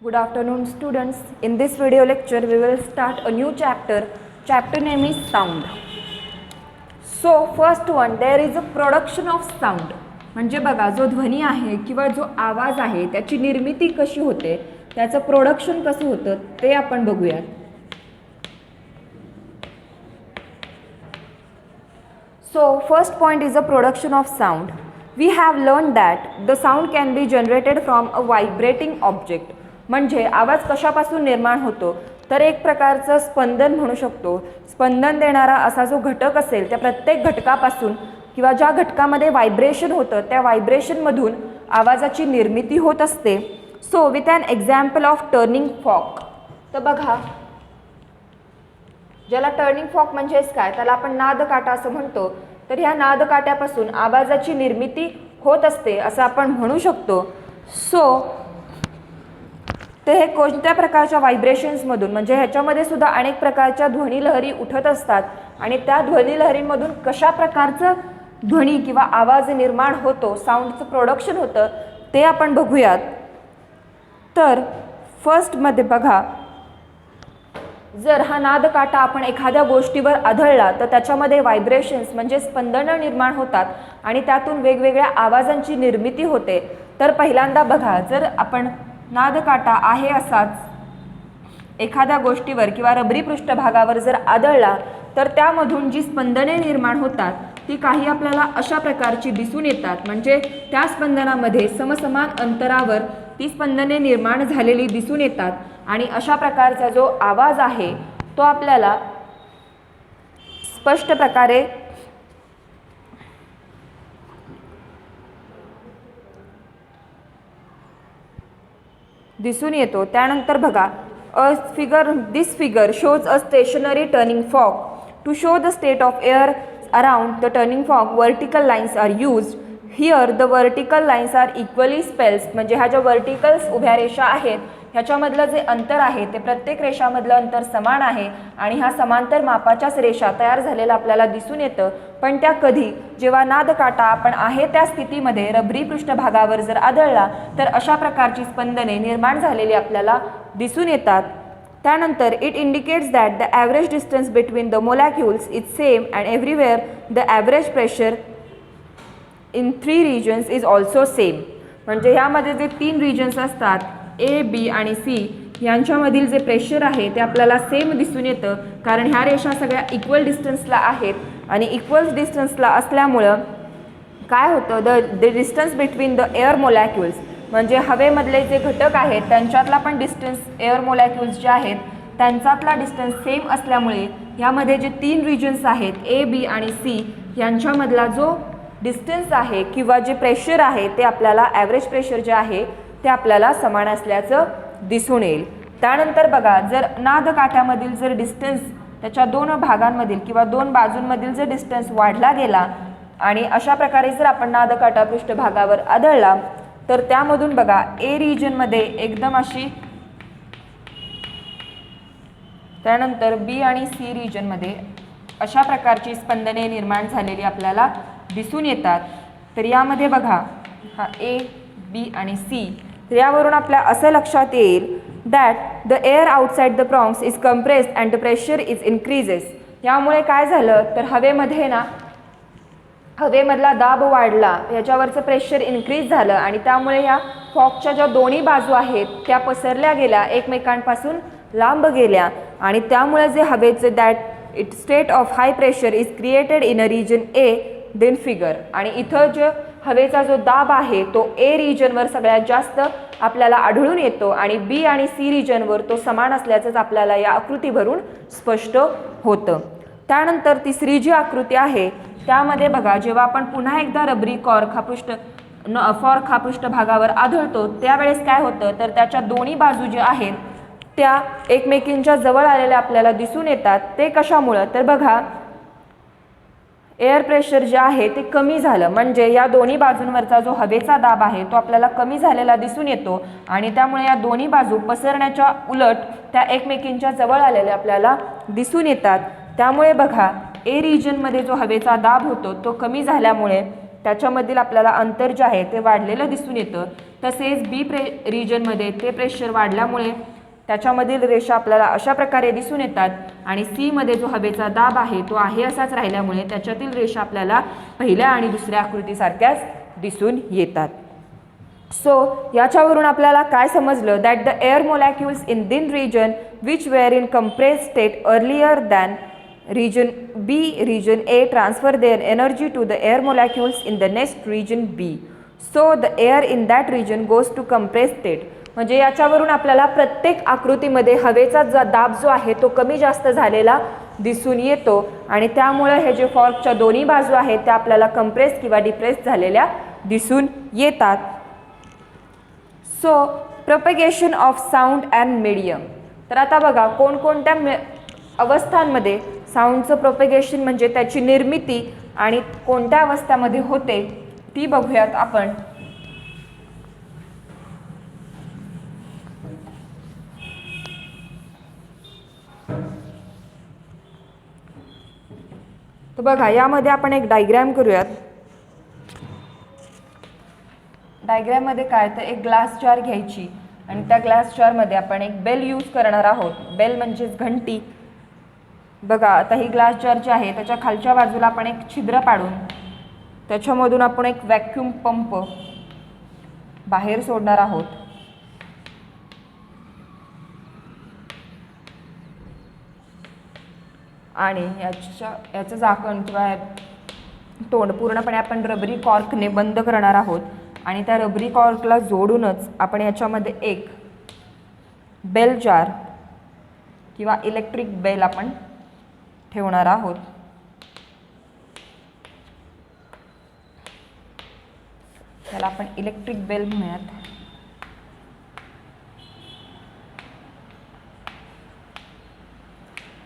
Good afternoon students. In this video lecture we will start a new chapter. Chapter name is sound. So first one, there is a production of sound. म्हणजे बघा जो ध्वनी आहे किंवा जो आवाज आहे त्याची निर्मिती कशी होते, त्याचं प्रोडक्शन कसं होतं ते आपण बघूया. So first point is the production of sound. We have learned that the sound can be generated from a vibrating object. म्हणजे आवाज कशापासून निर्माण होतो तर एक प्रकारचं स्पंदन म्हणू शकतो. स्पंदन देणारा असा जो घटक असेल त्या प्रत्येक घटकापासून किंवा ज्या घटकामध्ये व्हायब्रेशन होतं त्या व्हायब्रेशनमधून आवाजाची निर्मिती होत असते. So with an example of turning fork. तर बघा, ज्याला टर्निंग फॉक म्हणजेच काय, त्याला आपण नादकाटा असं म्हणतो. तर ह्या नादकाट्यापासून आवाजाची निर्मिती होत असते असं आपण म्हणू शकतो. सो ते हे कोणत्या प्रकारच्या व्हायब्रेशन्समधून, म्हणजे ह्याच्यामध्ये सुद्धा अनेक प्रकारच्या ध्वनिलहरी उठत असतात आणि त्या ध्वनिलहरींमधून कशा प्रकारचं ध्वनी किंवा आवाज निर्माण होतो, साऊंडचं प्रोडक्शन होतं ते आपण बघूयात. तर फर्स्टमध्ये बघा, जर हा नादकाटा आपण एखाद्या गोष्टीवर आदळला तर त्याच्यामध्ये व्हायब्रेशन्स म्हणजे स्पंदनं निर्माण होतात आणि त्यातून वेगवेगळ्या आवाजांची निर्मिती होते. तर पहिल्यांदा बघा, जर आपण नादकाटा आहे असाच एखाद्या गोष्टीवर किंवा रबरी पृष्ठभागावर जर आदळला तर त्यामधून जी स्पंदने निर्माण होतात ती काही आपल्याला अशा प्रकारची दिसून येतात. म्हणजे त्या स्पंदनामध्ये समसमान अंतरावर ती स्पंदने निर्माण झालेली दिसून येतात आणि अशा प्रकारचा जो आवाज आहे तो आपल्याला स्पष्ट प्रकारे दिसून येतो. त्यानंतर बघा, this figure shows a stationary turning fork. To show the state of air around the turning fork vertical lines are used. Here the vertical lines are equally spaced. म्हणजे ह्या ज्या वर्टिकल्स उभ्या रेषा आहेत ह्याच्यामधलं जे अंतर आहे ते प्रत्येक रेषामधलं अंतर समान आहे आणि ह्या समांतर मापाच्याच रेषा तयार झालेला आपल्याला दिसून येतं. पण त्या कधी, जेव्हा नादकाटा आपण आहे त्या स्थितीमध्ये रबरी पृष्ठभागावर जर आदळला तर अशा प्रकारची स्पंदने निर्माण झालेली आपल्याला दिसून येतात. त्यानंतर it indicates that the average distance between the molecules is same and everywhere the average pressure in 3 regions is also same. म्हणजे ह्यामध्ये जे 3 रिजन्स असतात ए, बी आणि सी यांच्यामधील जे प्रेशर आहे ते आपल्याला सेम दिसून येतं, कारण ह्या रेषा सगळ्या इक्वल डिस्टन्सला आहेत आणि इक्वल डिस्टन्सला असल्यामुळं काय होतं, the distance between the air molecules म्हणजे हवेमधले जे घटक आहेत त्यांच्यातला पण डिस्टन्स, एअर मोलॅक्युल्स जे आहेत त्यांच्यातला डिस्टन्स सेम असल्यामुळे ह्यामध्ये जे 3 रिजन्स आहेत ए, बी आणि सी यांच्यामधला जो डिस्टन्स आहे किंवा जे प्रेशर आहे ते आपल्याला ॲव्हरेज प्रेशर जे आहे ते आपल्याला समान असल्याचं दिसून येईल. त्यानंतर बघा, जर नादकाठ्यामधील जर डिस्टन्स त्याच्या 2 भागांमधील किंवा 2 बाजूंमधील जर डिस्टन्स वाढला गेला आणि अशा प्रकारे जर आपण नादकाठा पृष्ठभागावर आदळला तर त्यामधून बघा ए रिजनमध्ये एकदम अशी, त्यानंतर बी आणि सी रिजनमध्ये अशा प्रकारची स्पंदने निर्माण झालेली आपल्याला दिसून येतात. तर यामध्ये बघा, हा ए, बी आणि सी, तर यावरून आपल्या असं लक्षात येईल that the air outside the prongs is compressed and the pressure is increases. यामुळे काय झालं तर हवेमध्ये ना, हवेमधला दाब वाढला, ह्याच्यावरचं प्रेशर इन्क्रीज झालं आणि त्यामुळे ह्या फॉकच्या ज्या दोन्ही बाजू आहेत त्या पसरल्या गेल्या, एकमेकांपासून लांब गेल्या आणि त्यामुळे जे हवेचं that it state of high pressure is created in a region A then figure. आणि इथं जो हवेचा जो दाब आहे तो ए रिजनवर सगळ्यात जास्त आपल्याला आढळून येतो आणि बी आणि सी रिजनवर तो समान असल्याचंच आपल्याला या आकृतीवरून स्पष्ट होतं. त्यानंतर तिसरी जी आकृती आहे त्यामध्ये बघा, जेव्हा आपण पुन्हा एकदा रबरी फॉर्क हा पृष्ठभागावर आढळतो त्यावेळेस काय होतं तर त्याच्या दोन्ही बाजू ज्या आहेत त्या एकमेकींच्या जवळ आलेल्या आपल्याला दिसून येतात. ते कशामुळं तर बघा, एअर प्रेशर जे आहे ते कमी झालं, म्हणजे या दोन्ही बाजूंवरचा जो हवेचा दाब आहे तो आपल्याला कमी झालेला दिसून येतो आणि त्यामुळे या दोन्ही बाजू पसरण्याच्या उलट त्या एकमेकींच्या जवळ आलेल्या आपल्याला दिसून येतात. त्यामुळे बघा, ए रिजनमध्ये जो हवेचा दाब होतो तो कमी झाल्यामुळे त्याच्यामधील आपल्याला अंतर जे आहे ते वाढलेलं दिसून येतं. तसेच बी रिजनमध्ये ते प्रेशर वाढल्यामुळे त्याच्यामधील रेषा आपल्याला अशा प्रकारे दिसून येतात आणि सीमध्ये जो हवेचा दाब आहे तो आहे असाच राहिल्यामुळे त्याच्यातील रेषा आपल्याला पहिल्या आणि दुसऱ्या आकृतीसारख्याच दिसून येतात. सो याच्यावरून आपल्याला काय समजलं, that the air molecules in the region which were in compressed state earlier than region B, region A transfer their energy to the air molecules in the next region B. So the air in that region goes to compressed state. म्हणजे याच्यावरून आपल्याला प्रत्येक आकृतीमध्ये हवेचा दाब जो आहे तो कमी जास्त झालेला दिसून येतो आणि त्यामुळे हे जे फॉर्कच्या दोन्ही बाजू आहेत त्या आपल्याला कंप्रेस किंवा डिप्रेस झालेल्या दिसून येतात. So propagation of sound and medium. तर आता बघा कोणकोणत्या अवस्थांमध्ये साऊंडचं प्रोपेगेशन म्हणजे त्याची निर्मिती आणि कोणत्या अवस्थामध्ये होते ती बघूयात आपण. तर बघा यामध्ये आपण एक डायग्रॅम करूयात. डायग्रॅममध्ये काय तर एक ग्लास जार घ्यायची आणि त्या ग्लास जारमध्ये आपण एक बेल यूज करणार आहोत. बेल म्हणजेच घंटी. बघा आता ही ग्लास जार जी आहे त्याच्या खालच्या बाजूला आपण एक छिद्र पाडून त्याच्यामधून आपण एक व्हॅक्यूम पंप बाहेर सोडणार आहोत. आणि याचं झाकण किंवा तोंड पूर्णपणे आपण रबरी कॉर्कने बंद करणार आहोत आणि त्या रबरी कॉर्कला जोडूनच आपण याच्यामध्ये एक बेल जार किंवा इलेक्ट्रिक बेल आपण ठेवणार आहोत. त्याला आपण इलेक्ट्रिक बेल म्हणूयात.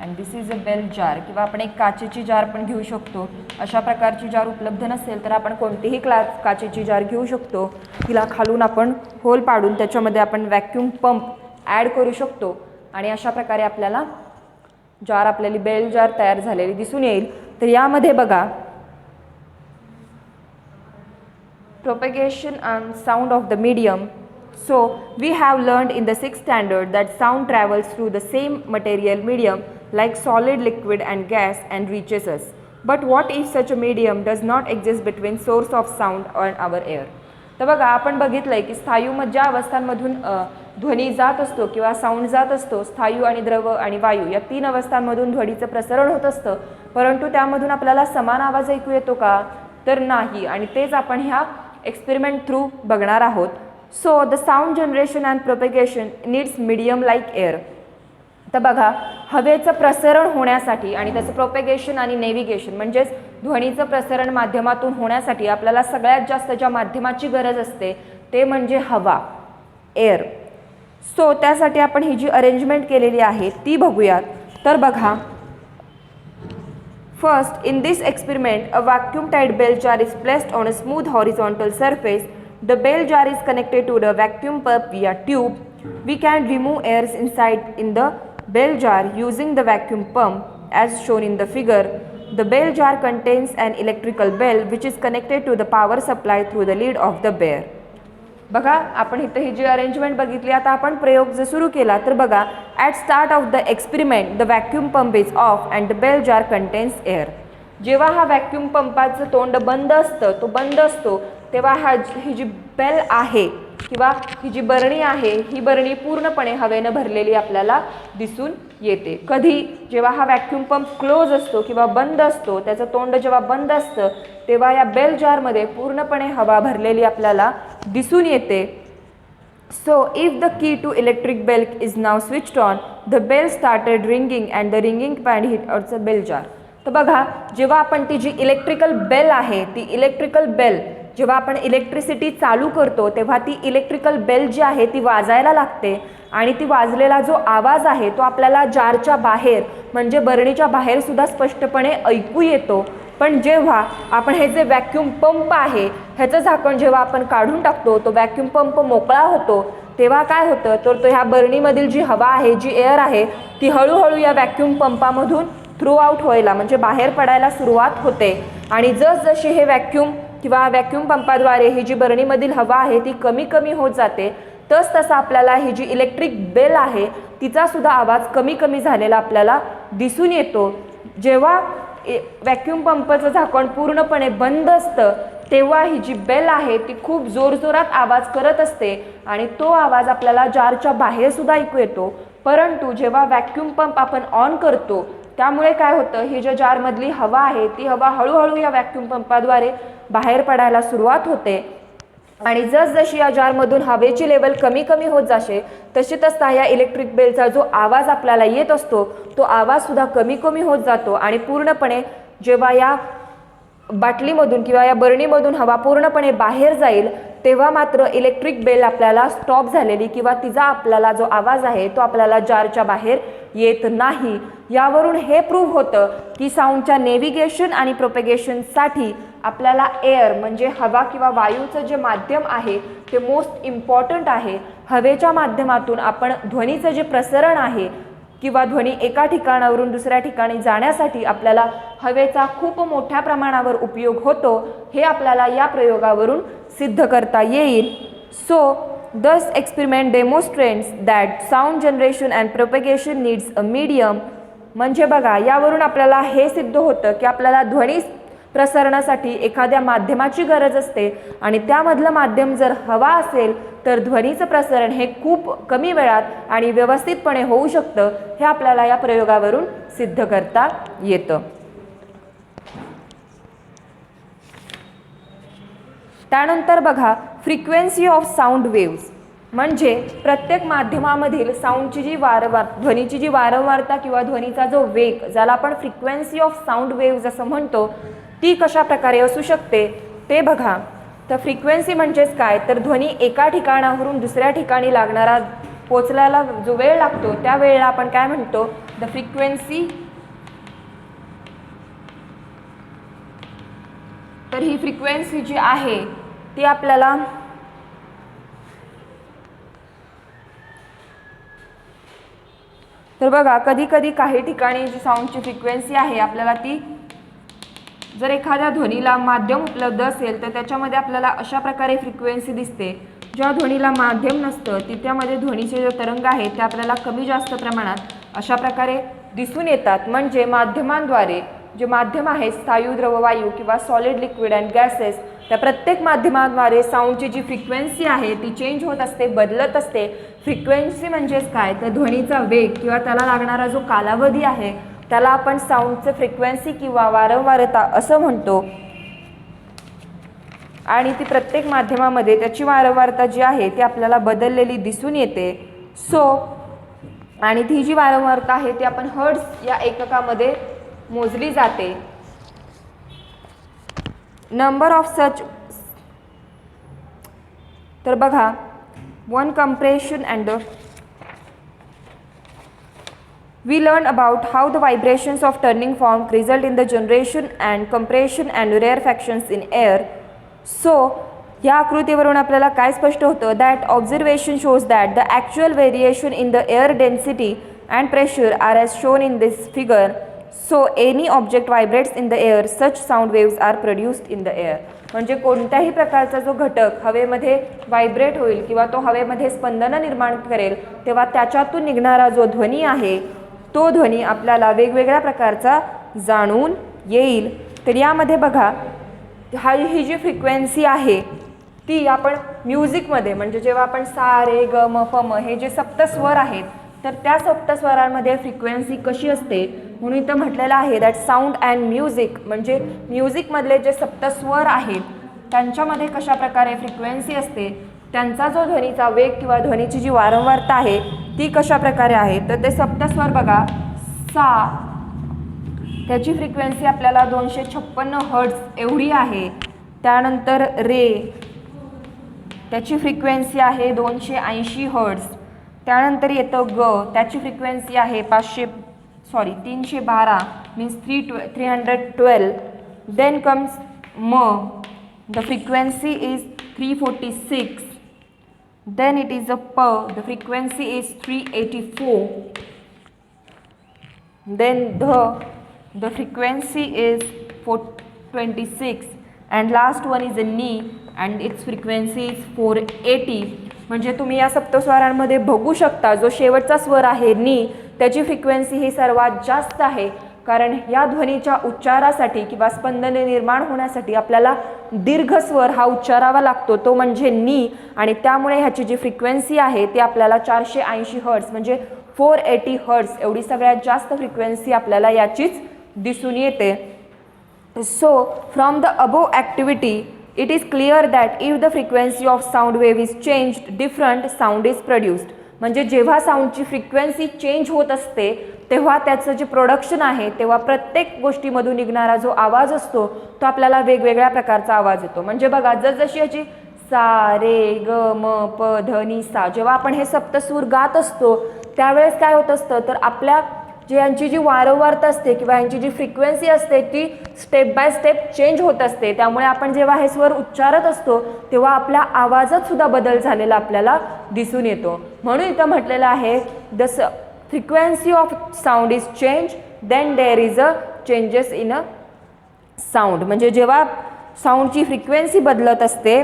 And this is a bell jar. किंवा आपण एक काचेची जार पण घेऊ शकतो. अशा प्रकारची जार उपलब्ध नसेल तर आपण कोणतीही काचेची जार घेऊ शकतो. तिला खालून आपण होल पाडून त्याच्यामध्ये आपण व्हॅक्यूम पंप ॲड करू शकतो आणि अशा प्रकारे आपल्याला जार आपल्याला बेल जार तयार झालेली दिसून येईल. तर यामध्ये बघा propagation and sound of the medium. So we have learned in the 6th standard that sound travels through the same material medium like solid, liquid and gas and reaches us. But what if such a medium does not exist between source of sound and our air? तर बघा आपण बघितलंय की स्थायू ज्या अवस्थांमधून ध्वनी जात असतो किंवा साऊंड जात असतो, स्थायू आणि द्रव आणि वायू या 3 अवस्थांमधून ध्वनीचं प्रसारण होत असतं, परंतु त्यामधून आपल्याला समान आवाज ऐकू येतो का तर नाही. आणि तेच आपण ह्या एक्सपेरिमेंट थ्रू बघणार आहोत. So the sound generation and propagation needs medium like air. तर बघा हवेचं प्रसरण होण्यासाठी आणि त्याचं प्रोपेगेशन आणि नेव्हिगेशन म्हणजेच ध्वनीचं प्रसरण माध्यमातून होण्यासाठी आपल्याला सगळ्यात जास्त ज्या माध्यमाची गरज असते ते म्हणजे हवा, एअर. सो त्यासाठी आपण ही जी अरेंजमेंट केलेली आहे ती बघूयात. तर बघा first, in this experiment, a vacuum-tied bell jar is placed on a smooth horizontal surface. The bell jar is connected to the vacuum pump via tube. We can remove airs inside in the bell jar using the vacuum pump as shown in the figure. The bell jar contains an electrical bell which is connected to the power supply through the lid of the bear. बघा आपण इथे ही जी arrangement बघितली. आता आपण प्रयोग जर सुरू केला तर बघा at start of the experiment the vacuum pump is off and the bell jar contains air. जेव्हा हा व्हॅक्यूम पंपाचं तोंड बंद असतं, तो बंद असतो, तेव्हा ही जी बेल आहे किंवा ही जी बरणी आहे ही बरणी पूर्णपणे हवेनं भरलेली आपल्याला दिसून येते. कधी जेव्हा हा व्हॅक्यूम पंप क्लोज असतो किंवा बंद असतो, त्याचं तोंड जेव्हा बंद असतं तेव्हा या बेल जारमध्ये पूर्णपणे हवा भरलेली आपल्याला दिसून येते. So if the key to electric bell is now switched on, the bell started ringing and the ringing pad hit out the bell jar. तर बघा जेव्हा आपण ती जी इलेक्ट्रिकल बेल आहे ती इलेक्ट्रिकल बेल जेव्हा आपण इलेक्ट्रिसिटी चालू करतो तेव्हा ती इलेक्ट्रिकल बेल जी आहे ती वाजायला लागते आणि ती वाजलेला जो आवाज आहे तो आपल्याला जारच्या बाहेर म्हणजे बरणीच्या बाहेर सुद्धा स्पष्टपणे ऐकू येतो. पण जेव्हा आपण हे जे व्हॅक्यूम पंप आहे ह्याचं झाकण जेव्हा आपण काढून टाकतो, तो व्हॅक्यूम पंप मोकळा होतो, तेव्हा काय होतं तर तो ह्या बरणीमधील जी हवा आहे, जी एअर आहे ती हळूहळू या व्हॅक्यूम पंपामधून थ्रू आउट व्हायला म्हणजे बाहेर पडायला सुरुवात होते. आणि जसजशी हे व्हॅक्यूम किंवा व्हॅक्यूम पंपाद्वारे ही जी बरणीमधील हवा आहे ती कमी कमी होत जाते, तसं आपल्याला ही जी इलेक्ट्रिक बेल आहे तिचा सुद्धा आवाज कमी कमी झालेला आपल्याला दिसून येतो. जेव्हा व्हॅक्यूम पंपाचं झाकण पूर्णपणे बंद असतं तेव्हा ही जी बेल आहे ती खूप जोरजोरात आवाज करत असते आणि तो आवाज आपल्याला जारच्या बाहेर सुद्धा ऐकू येतो. परंतु जेव्हा व्हॅक्यूम पंप आपण ऑन करतो त्यामुळे काय होतं, ही ज्या जारमधली हवा आहे ती हवा हळूहळू या व्हॅक्यूम पंपाद्वारे बाहेर पडायला सुरुवात होते आणि जसजशी या जारमधून हवेची लेवल कमी कमी होत जाते तशी तसा या इलेक्ट्रिक बेलचा जो आवाज आपल्याला येत असतो तो आवाजसुद्धा कमी कमी होत जातो आणि पूर्णपणे जेव्हा या बाटलीमधून किंवा या बरणीमधून हवा पूर्णपणे बाहेर जाईल तेव्हा मात्र इलेक्ट्रिक बेल आपल्याला स्टॉप झालेली किंवा तिचा आपल्याला जो आवाज आहे तो आपल्याला जारच्या बाहेर येत नाही. यावरून हे प्रूव्ह होतं की साऊंडच्या नेव्हिगेशन आणि प्रोपेगेशनसाठी आपल्याला एअर म्हणजे हवा किंवा वायूचं जे माध्यम आहे ते मोस्ट इम्पॉर्टंट आहे. हवेच्या माध्यमातून आपण ध्वनीचं जे प्रसरण आहे किंवा ध्वनी एका ठिकाणावरून दुसऱ्या ठिकाणी जाण्यासाठी आपल्याला हवेचा खूप मोठ्या प्रमाणावर उपयोग होतो, हे आपल्याला या प्रयोगावरून सिद्ध करता येईल. So this experiment demonstrates that sound generation and propagation needs a medium. म्हणजे बघा यावरून आपल्याला हे सिद्ध होतं की आपल्याला ध्वनी प्रसरणासाठी एखाद्या माध्यमाची गरज असते आणि त्यामधलं माध्यम जर हवा असेल तर ध्वनीचं प्रसरण हे खूप कमी वेळात आणि व्यवस्थितपणे होऊ शकतं, हे आपल्याला या प्रयोगावरून सिद्ध करता येतं. त्यानंतर बघा फ्रिक्वेन्सी ऑफ साऊंड वेव्स. म्हणजे प्रत्येक माध्यमामधील साऊंडची जी ध्वनीची जी वारंवारता किंवा ध्वनीचा जो वेग ज्याला आपण फ्रिक्वेन्सी ऑफ साऊंड वेव्ज असं म्हणतो ती कशा प्रकारे असू शकते ते बघा. तर फ्रिक्वेन्सी म्हणजेच काय, तर ध्वनी एका ठिकाणावरून दुसऱ्या ठिकाणी लागणारा पोचल्याला जो वेळ लागतो त्या वेळेला आपण काय म्हणतो, द फ्रिक्वेन्सी. तर ही फ्रिक्वेन्सी जी आहे ती आपल्याला तर बघा कधी कधी काही ठिकाणी जी साऊंडची फ्रिक्वेन्सी आहे आपल्याला ती जर एखाद्या ध्वनीला माध्यम उपलब्ध असेल तर त्याच्यामध्ये आपल्याला अशा प्रकारे फ्रिक्वेन्सी दिसते. ज्या ध्वनीला माध्यम नसतं त्यामध्ये ध्वनीचे जे तरंग आहेत ते आपल्याला कमी जास्त प्रमाणात अशा प्रकारे दिसून येतात. म्हणजे माध्यमांद्वारे जे माध्यम आहे स्थायू द्रववायू किंवा सॉलिड लिक्विड अँड गॅसेस त्या प्रत्येक माध्यमाद्वारे साऊंडची जी फ्रिक्वेन्सी आहे ती चेंज होत असते, बदलत असते. फ्रिक्वेन्सी म्हणजेच काय, तर ध्वनीचा वेग किंवा त्याला लागणारा जो कालावधी आहे त्याला आपण साऊंडचे फ्रिक्वेन्सी किंवा वारंवारता असं म्हणतो आणि ती प्रत्येक माध्यमामध्ये त्याची वारंवारता जी आहे ती आपल्याला बदललेली दिसून येते. सो आणि ती जी वारंवारता आहे ती आपण हर्ट्झ या एककामध्ये मोजली जाते. Number of such. तर बघा one compression and we learned about how the vibrations of turning fork result in the generation and compression and rarefactions in air. So या आकृतीवरून आपल्याला काय स्पष्ट होतं, that observation shows that the actual variation in the air density and pressure are as shown in this figure. So any object vibrates in the air, such sound waves are produced in the air. म्हणजे कोणत्याही प्रकारचा जो घटक हवेमध्ये vibrate होईल किंवा तो हवेमध्ये स्पंदन निर्माण करेल तेव्हा त्याच्यातून निघणारा जो ध्वनी आहे तो ध्वनी आपल्याला वेगवेगळ्या प्रकारचा जाणून येईल. तर यामध्ये बघा ही जी फ्रिक्वेन्सी आहे ती आपण म्युझिकमध्ये म्हणजे जेव्हा आपण सा रे ग म प म हे जे सप्तस्वर आहेत तर त्या सप्तस्वरांमध्ये फ्रिक्वेन्सी कशी असते म्हणून इथं म्हटलेलं आहे दॅट साऊंड अँड म्युझिक. म्हणजे म्युझिकमधले जे सप्तस्वर आहेत त्यांच्यामध्ये कशा प्रकारे फ्रिक्वेन्सी असते, त्यांचा जो ध्वनीचा वेग किंवा ध्वनीची जी वारंवारता आहे ती कशा प्रकारे आहे. तर ते सप्तस्वर बघा, सा त्याची फ्रिक्वेन्सी आपल्याला 256 हर्ट्झ एवढी आहे. त्यानंतर रे त्याची फ्रिक्वेन्सी आहे 280 हर्ट्झ. त्यानंतर येतं ग त्याची फ्रिक्वेन्सी आहे 312 मीन्स 312. देन कम्स म, the frequency is 346. Then it is a P, the frequency is 384. Then the frequency is 426. And last one is a नी अँड इट्स फ्रिक्वेन्सी इज 480. म्हणजे तुम्ही या सप्तस्वरांमध्ये बघू शकता जो शेवटचा स्वर आहे नी, त्याची फ्रिक्वेन्सी ही सर्वात जास्त आहे, कारण या ध्वनीच्या उच्चारासाठी किंवा स्पंदने निर्माण होण्यासाठी आपल्याला दीर्घ स्वर हा उच्चारावा लागतो, तो म्हणजे नी. आणि त्यामुळे ह्याची जी फ्रिक्वेन्सी आहे ती आपल्याला 480 हर्ट्स म्हणजे 480 हर्ट्स एवढी सगळ्यात जास्त फ्रिक्वेन्सी आपल्याला याचीच दिसून येते. So from the above activity it is clear that if the frequency of sound wave is changed, different sound is produced. म्हणजे जेव्हा साऊंडची फ्रिक्वेन्सी चेंज होत असते तेव्हा त्याचं जे प्रोडक्शन आहे तेव्हा प्रत्येक गोष्टीमधून निघणारा जो आवाज असतो तो आपल्याला वेगवेगळ्या प्रकारचा आवाज येतो. म्हणजे बघा जसजशी याची सा रे ग म प ध नि सा, जेव्हा आपण हे सप्तसूर गात असतो त्यावेळेस काय होत असतं तर आपल्या जे यांची जी वारंवारता असते किंवा यांची जी फ्रिक्वेन्सी असते ती स्टेप बाय स्टेप चेंज होत असते. त्यामुळे आपण जेव्हा हे स्वर उच्चारत असतो तेव्हा आपल्या आवाजात सुद्धा बदल झालेला आपल्याला दिसून येतो. म्हणून इथं म्हटलेलं आहे the frequency of sound is change then there is a changes in a sound. म्हणजे जेव्हा साऊंडची फ्रिक्वेन्सी बदलत असते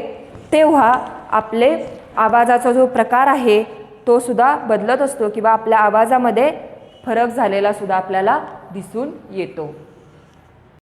तेव्हा आपले आवाजाचा जो प्रकार आहे तो सुद्धा बदलत असतो किंवा आपल्या आवाजामध्ये फरक झालेला सुद्धा आपल्याला दिसून येतो.